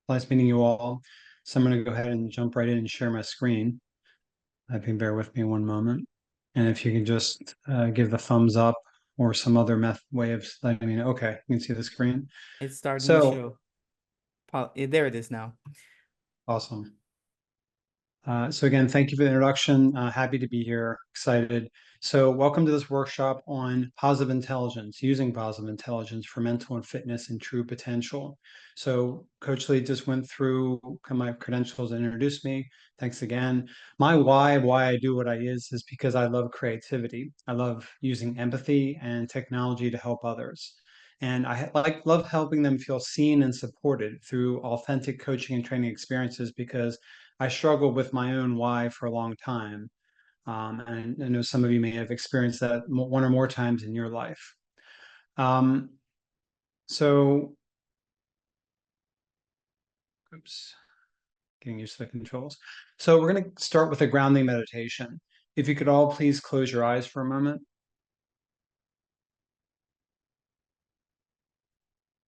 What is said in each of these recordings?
Nice meeting you all. So I'm going to go ahead and jump right in and share my screen. If you can bear with me one moment. And if you can just give the thumbs up or some other way of letting me know. Okay, you can see the screen. It's starting to So show. There it is now. awesome. So again, thank you for the introduction. Happy to be here, excited. So welcome to this workshop on positive intelligence, using positive intelligence for mental and fitness and true potential. So Coach Lee just went through my credentials and introduced me. Thanks again. My why I do what I is because I love creativity. I love using empathy and technology to help others. And I love helping them feel seen and supported through authentic coaching and training experiences because I struggled with my own why for a long time. And I know some of you may have experienced that one or more times in your life. Um, so, oops, getting used to the controls. So we're going to start with a grounding meditation. If you could all please close your eyes for a moment.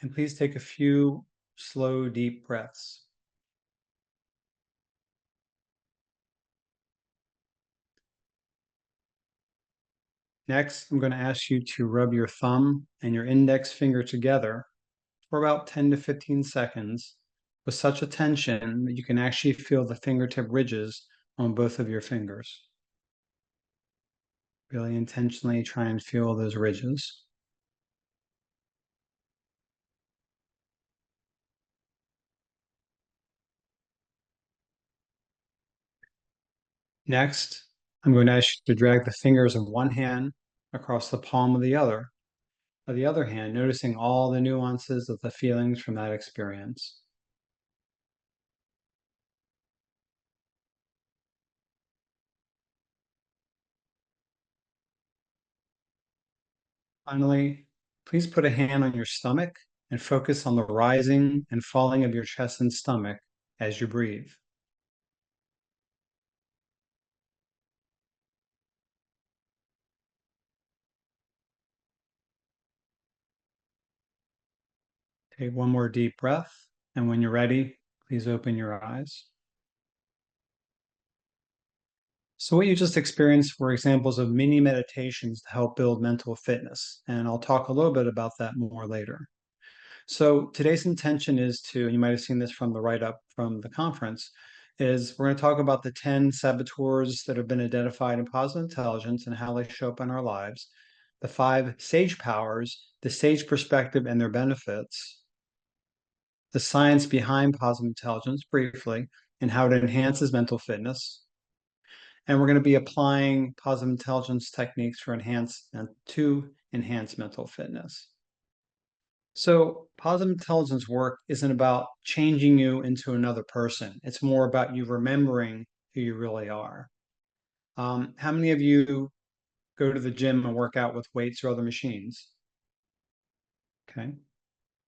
And please take a few slow, deep breaths. Next, I'm going to ask you to rub your thumb and your index finger together for about 10 to 15 seconds with such a tension that you can actually feel the fingertip ridges on both of your fingers. Really intentionally try and feel those ridges. Next, I'm going to ask you to drag the fingers of one hand across the palm of the other. Of the other hand, noticing all the nuances of the feelings from that experience. Finally, please put a hand on your stomach and focus on the rising and falling of your chest and stomach as you breathe. Take one more deep breath, and when you're ready, please open your eyes. So what you just experienced were examples of mini meditations to help build mental fitness, and I'll talk a little bit about that more later. So today's intention is to, and you might have seen this from the write-up from the conference, is we're going to talk about the 10 saboteurs that have been identified in positive intelligence and how they show up in our lives, the 5 sage powers, the sage perspective and their benefits, the science behind positive intelligence briefly, and how it enhances mental fitness. And we're going to be applying positive intelligence techniques to enhance mental fitness. So positive intelligence work isn't about changing you into another person. It's more about you remembering who you really are. How many of you go to the gym and work out with weights or other machines? Okay.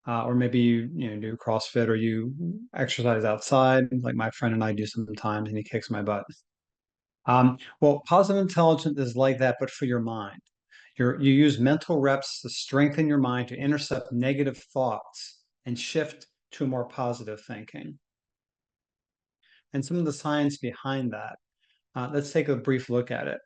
Or maybe you do CrossFit or you exercise outside, like my friend and I do sometimes, and he kicks my butt. Well, positive intelligence is like that, but for your mind. You use mental reps to strengthen your mind to intercept negative thoughts and shift to more positive thinking. And some of the science behind that. Let's take a brief look at it.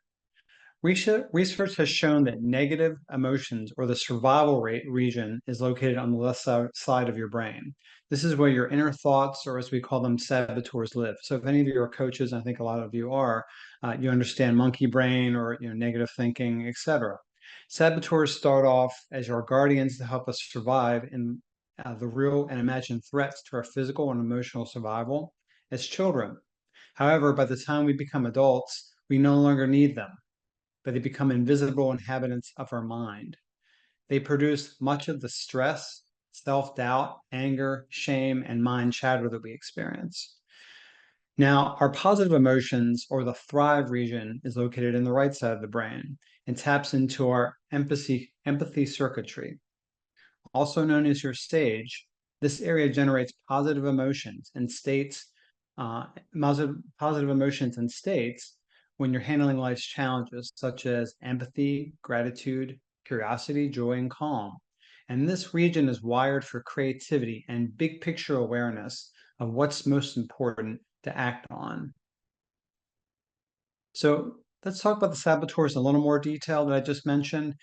Research has shown that negative emotions or the survival rate region is located on the left side of your brain. This is where your inner thoughts, or as we call them, saboteurs live. So if any of you are coaches, I think a lot of you are, you understand monkey brain or negative thinking, etc. Saboteurs start off as our guardians to help us survive in the real and imagined threats to our physical and emotional survival as children. However, by the time we become adults, we no longer need them, but they become invisible inhabitants of our mind. They produce much of the stress, self doubt, anger, shame, and mind chatter that we experience. Now, our positive emotions or the thrive region is located in the right side of the brain and taps into our empathy circuitry. Also known as your stage, this area generates positive emotions and states, positive emotions and states when you're handling life's challenges, such as empathy, gratitude, curiosity, joy, and calm. And this region is wired for creativity and big picture awareness of what's most important to act on. So let's talk about the saboteurs in a little more detail that I just mentioned.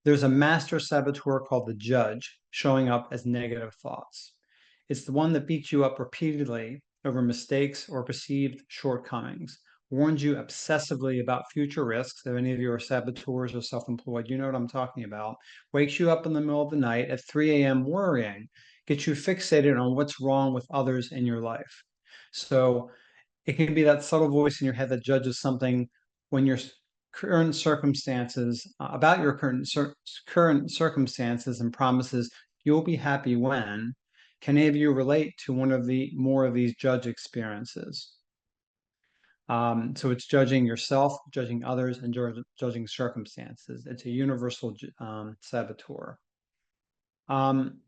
There's a master saboteur called the judge showing up as negative thoughts. It's the one that beats you up repeatedly over mistakes or perceived shortcomings, warns you obsessively about future risks. If any of you are saboteurs or self-employed, you know what I'm talking about. Wakes you up in the middle of the night at 3 a.m. worrying, gets you fixated on what's wrong with others in your life. So it can be that subtle voice in your head that judges something when your current circumstances about your current circumstances and promises you'll be happy when. Can any of you relate to one of the more of these judge experiences? So it's judging yourself, judging others, and judging circumstances. It's a universal saboteur. Um,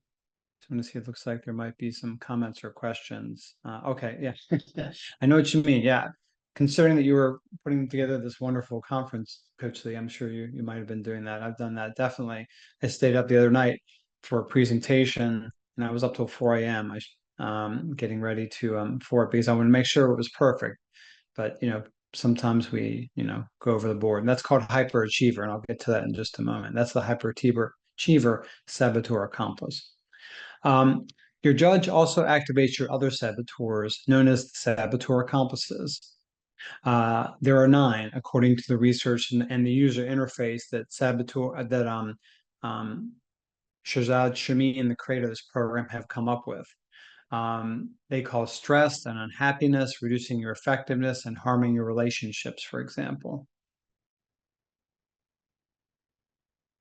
So I'm going to see, it looks like there might be some comments or questions. Okay, yeah, I know what you mean. Yeah, considering that you were putting together this wonderful conference, Coach Lee, I'm sure you might have been doing that. I've done that definitely. I stayed up the other night for a presentation, and I was up till 4 a.m. Getting ready to for it because I want to make sure it was perfect. But sometimes we go over the board, and that's called hyperachiever, and I'll get to that in just a moment. That's the hyperachiever saboteur accomplice. Um, your judge also activates your other saboteurs, known as the saboteur accomplices. There are 9, according to the research and the user interface that Shazad Shami, the creator of this program, have come up with. They cause stress and unhappiness, reducing your effectiveness and harming your relationships, for example.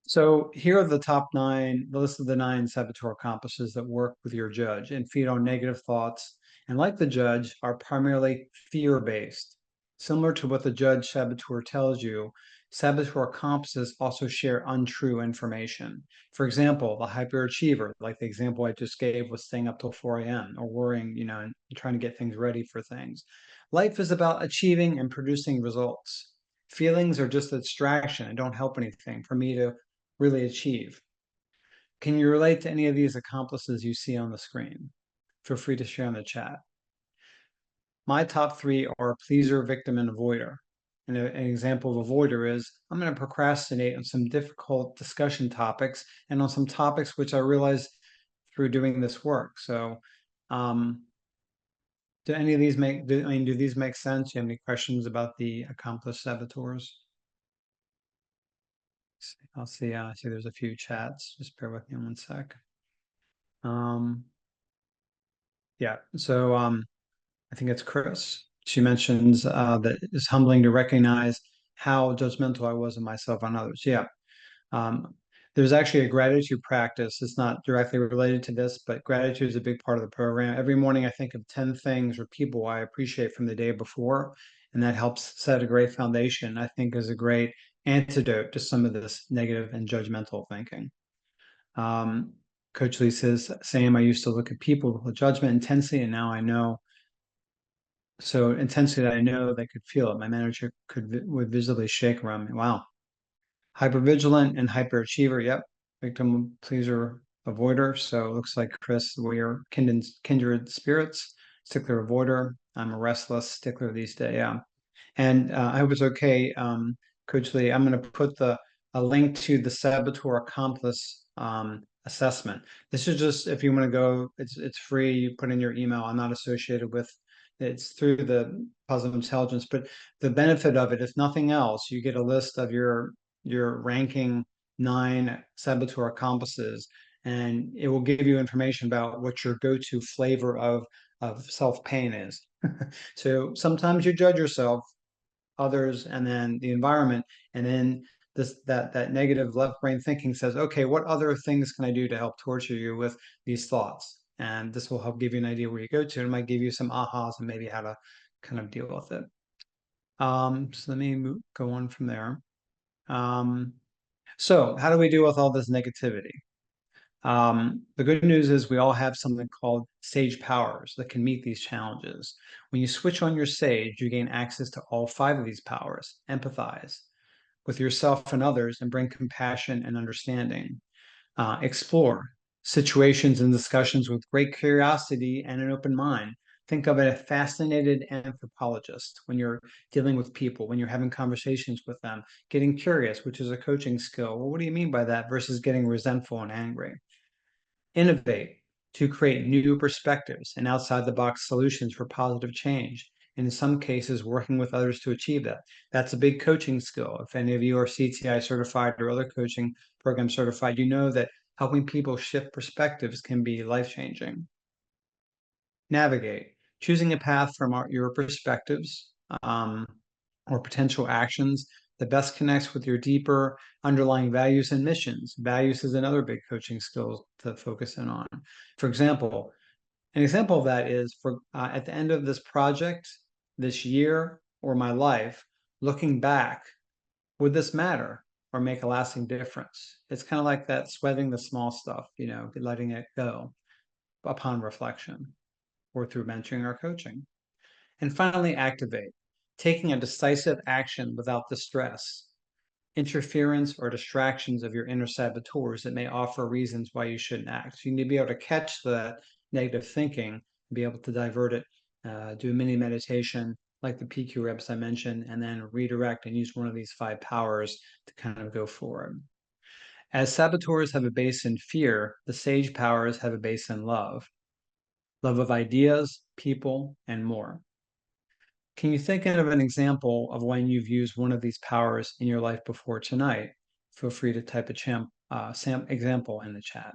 So here are the top 9, the list of the 9 saboteur accomplices that work with your judge and feed on negative thoughts, and like the judge, are primarily fear-based. Similar to what the judge saboteur tells you, saboteur accomplices also share untrue information. For example, the hyperachiever, like the example I just gave, was staying up till 4 a.m. or worrying, and trying to get things ready for things. Life is about achieving and producing results. Feelings are just a distraction and don't help anything for me to really achieve. Can you relate to any of these accomplices you see on the screen? Feel free to share in the chat. My top 3 are pleaser, victim, and avoider. And an example of avoider is I'm going to procrastinate on some difficult discussion topics and on some topics which I realize through doing this work. So, do any of these do these make sense? Do you have any questions about the accomplice saboteurs? I'll see. I see there's a few chats. Just bear with me 1 sec. Yeah. So I think it's Chris. She mentions that it's humbling to recognize how judgmental I was of myself on others. Yeah. Um, there's actually a gratitude practice. It's not directly related to this, but gratitude is a big part of the program. Every morning, I think of 10 things or people I appreciate from the day before, and that helps set a great foundation, I think, is a great antidote to some of this negative and judgmental thinking. Um, Coach Lee says, Sam, I used to look at people with judgment intensely, and now I know so intensely that I know they could feel it. My manager would visibly shake around me. Wow. Hypervigilant and hyperachiever. Yep. Victim pleaser avoider. So it looks like Chris, we are kindred spirits. Stickler avoider. I'm a restless stickler these days. Yeah. And I hope it's okay, Coach Lee. I'm going to put a link to the saboteur accomplice assessment. This is just if you want to go. It's free. You put in your email. I'm not associated with. It's through the Positive Intelligence, but the benefit of it, if nothing else, you get a list of your ranking 9 saboteur accomplices, and it will give you information about what your go-to flavor of self-pain is. So sometimes you judge yourself, others, and then the environment, and then that negative left brain thinking says, okay, what other things can I do to help torture you with these thoughts? And this will help give you an idea where you go to. It might give you some ahas and maybe how to kind of deal with it. So let me go on from there. So how do we deal with all this negativity? The good news is we all have something called sage powers that can meet these challenges. When you switch on your sage, you gain access to all 5 of these powers: empathize with yourself and others, and bring compassion and understanding. Explore situations and discussions with great curiosity and an open mind. Think of a fascinated anthropologist when you're dealing with people, when you're having conversations with them, getting curious, which is a coaching skill. Well, what do you mean by that versus getting resentful and angry? Innovate to create new perspectives and outside the box solutions for positive change. And in some cases, working with others to achieve that. That's a big coaching skill. If any of you are CTI certified or other coaching program certified, you know that helping people shift perspectives can be life changing. Navigate, choosing a path from your perspectives um, or potential actions that best connects with your deeper underlying values and missions. Values is another big coaching skill to focus in on. For example, an example of that is for at the end of this project, this year, or my life, looking back, would this matter or make a lasting difference? It's kind of like that sweating the small stuff, letting it go upon reflection or through mentoring or coaching. And finally, activate, taking a decisive action without the stress, interference, or distractions of your inner saboteurs that may offer reasons why you shouldn't act. So you need to be able to catch that negative thinking, be able to divert it, do a mini meditation like the PQ reps I mentioned, and then redirect and use one of these 5 powers to kind of go forward. As saboteurs have a base in fear, the sage powers have a base in love of ideas, people, and more. Can you think of an example of when you've used one of these powers in your life before tonight? Feel free to type a example in the chat.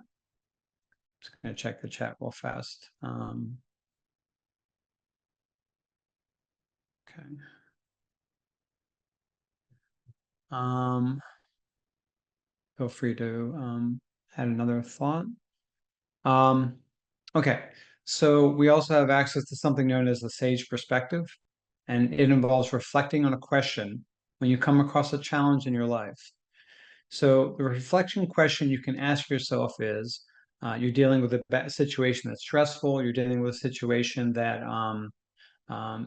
Just going to check the chat real fast. Okay. Feel free to add another thought. Okay, so we also have access to something known as the SAGE perspective, and it involves reflecting on a question when you come across a challenge in your life. So the reflection question you can ask yourself is, you're dealing with a situation that's stressful, you're dealing with a situation that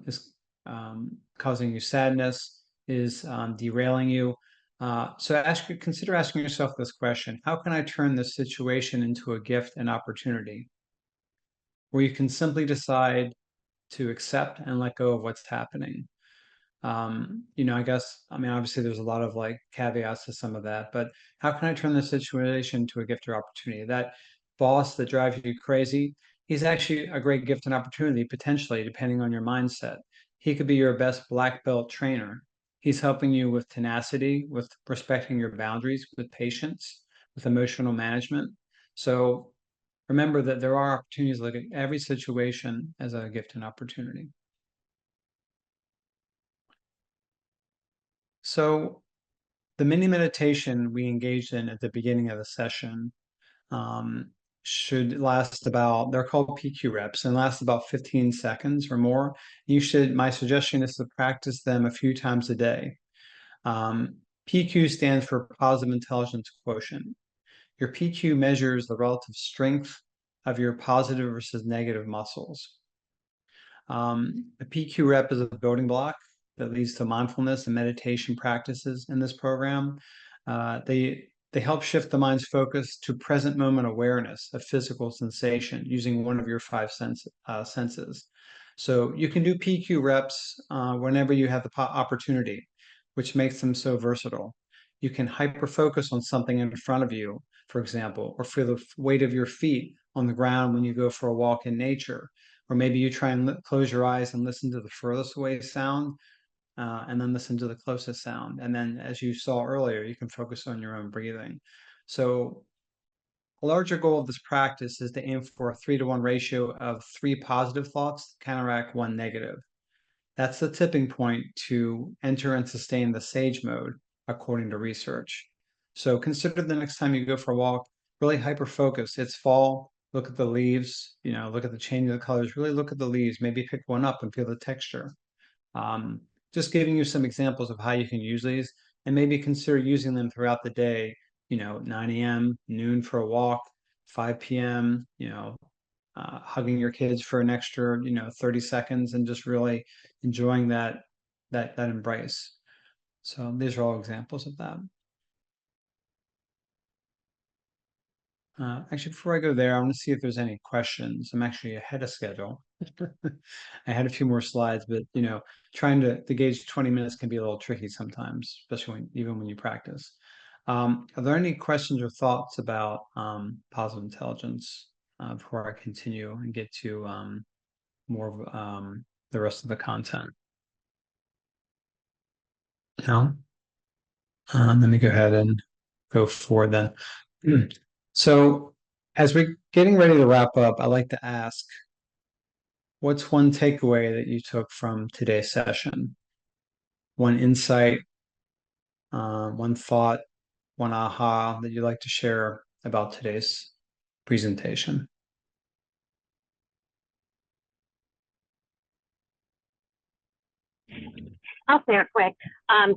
is causing you sadness, is derailing you. So consider asking yourself this question: how can I turn this situation into a gift and opportunity? Where you can simply decide to accept and let go of what's happening. I guess, I mean, obviously there's a lot of like caveats to some of that, but how can I turn this situation to a gift or opportunity? That boss that drives you crazy, he's actually a great gift and opportunity, potentially, depending on your mindset. He could be your best black belt trainer. He's helping you with tenacity, with respecting your boundaries, with patience, with emotional management. So remember that there are opportunities. Look at every situation as a gift and opportunity. So the mini meditation we engaged in at the beginning of the session um, should last about, they're called PQ reps, and last about 15 seconds or more. My suggestion is to practice them a few times a day. PQ stands for positive intelligence quotient. Your PQ measures the relative strength of your positive versus negative muscles. A PQ rep is a building block that leads to mindfulness and meditation practices in this program. They help shift the mind's focus to present moment awareness of physical sensation using one of your 5 senses. So you can do PQ reps whenever you have the opportunity, which makes them so versatile. You can hyper focus on something in front of you, for example, or feel the weight of your feet on the ground when you go for a walk in nature. Or maybe you try and close your eyes and listen to the furthest away sound, and then listen to the closest sound. And then, as you saw earlier, you can focus on your own breathing. So a larger goal of this practice is to aim for a 3-to-1 ratio of 3 positive thoughts to counteract 1 negative. That's the tipping point to enter and sustain the sage mode, according to research. So consider the next time you go for a walk, really hyper focus. It's fall, look at the leaves, look at the change of the colors, really look at the leaves, maybe pick one up and feel the texture. Um, just giving you some examples of how you can use these, and maybe consider using them throughout the day, 9 a.m., noon for a walk, 5 p.m., hugging your kids for an extra 30 seconds and just really enjoying that embrace. So these are all examples of that. Actually, before I go there, I want to see if there's any questions. I'm actually ahead of schedule. I had a few more slides, but trying to gauge 20 minutes can be a little tricky sometimes, especially even when you practice. Are there any questions or thoughts about positive intelligence before I continue and get to more of the rest of the content? No? Let me go ahead and go forward then. So, as we're getting ready to wrap up, I like to ask, what's one takeaway that you took from today's session? One insight, one thought, one aha that you'd like to share about today's presentation? I'll say it quick.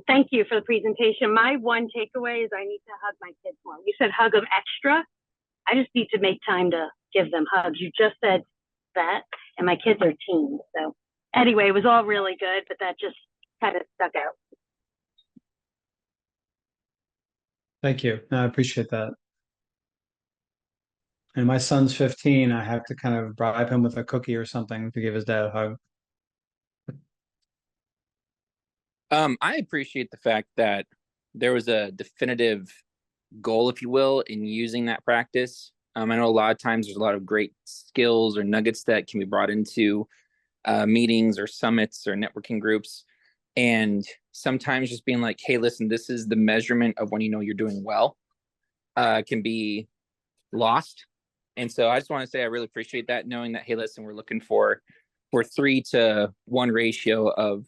Thank you for the presentation. My one takeaway is I need to hug my kids more. You said hug them extra. I just need to make time to give them hugs. You just said that, and my kids are teens. So anyway, it was all really good, but that just kind of stuck out. Thank you. No, I appreciate that. And my son's 15. I have to kind of bribe him with a cookie or something to give his dad a hug. I appreciate the fact that there was a definitive goal, if you will, in using that practice. I know a lot of times there's a lot of great skills or nuggets that can be brought into meetings or summits or networking groups. And sometimes just being like, hey, listen, this is the measurement of when you know you're doing well, can be lost. And so I just want to say I really appreciate that, knowing that, hey, listen, we're looking for 3-to-1 ratio of,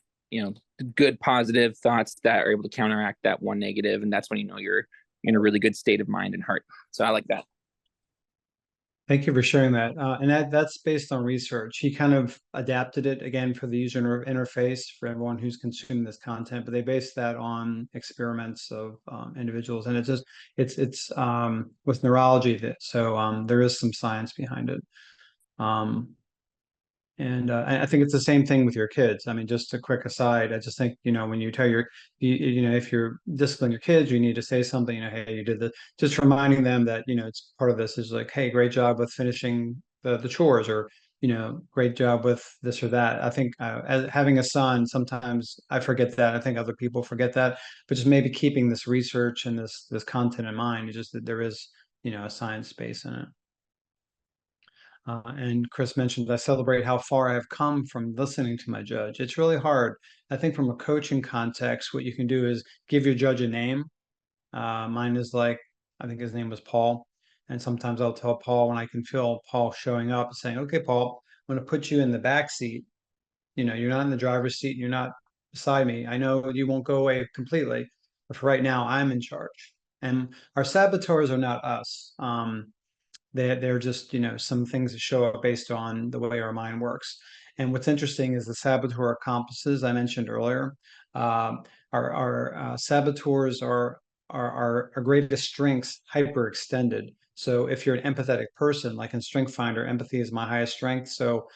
good positive thoughts that are able to counteract that one negative. And that's when you know you're in a really good state of mind and heart. So I like that. Thank you for sharing that. And that's based on research. He kind of adapted it again for the user interface for everyone who's consuming this content, but they based that on experiments of individuals. And it's with neurology so there is some science behind it. And I think it's the same thing with your kids. I mean, just a quick aside, I just think, when you tell if you're disciplining your kids, you need to say something, hey, you did this, just reminding them that, it's part of this is like, hey, great job with finishing the chores, or, great job with this or that. I think as having a son, sometimes I forget that. I think other people forget that, but just maybe keeping this research and this content in mind, just that there is, a science base in it. And Chris mentioned I celebrate how far I have come from listening to my judge. It's really hard. I think from a coaching context, what you can do is give your judge a name. Mine is like, I think his name was Paul. And sometimes I'll tell Paul when I can feel Paul showing up and saying, okay, Paul, I'm going to put you in the back seat. You're not in the driver's seat. You're not beside me. I know you won't go away completely, but for right now, I'm in charge. And our saboteurs are not us. They're just, some things that show up based on the way our mind works. And what's interesting is the saboteur compasses I mentioned earlier. Our saboteurs are our greatest strengths hyperextended. So if you're an empathetic person, like in Strength Finder, empathy is my highest strength. So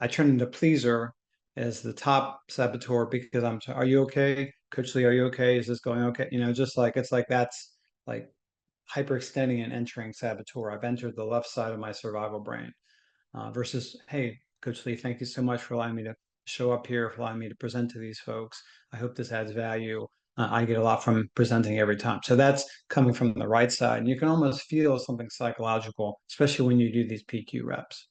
I turn into pleaser as the top saboteur because are you okay? Coach Lee, are you okay? Is this going okay? Just like, it's like, that's like hyperextending and entering saboteur. I've entered the left side of my survival brain versus, hey, Coach Lee, thank you so much for allowing me to show up here, for allowing me to present to these folks. I hope this adds value. I get a lot from presenting every time. So that's coming from the right side. And you can almost feel something psychological, especially when you do these PQ reps.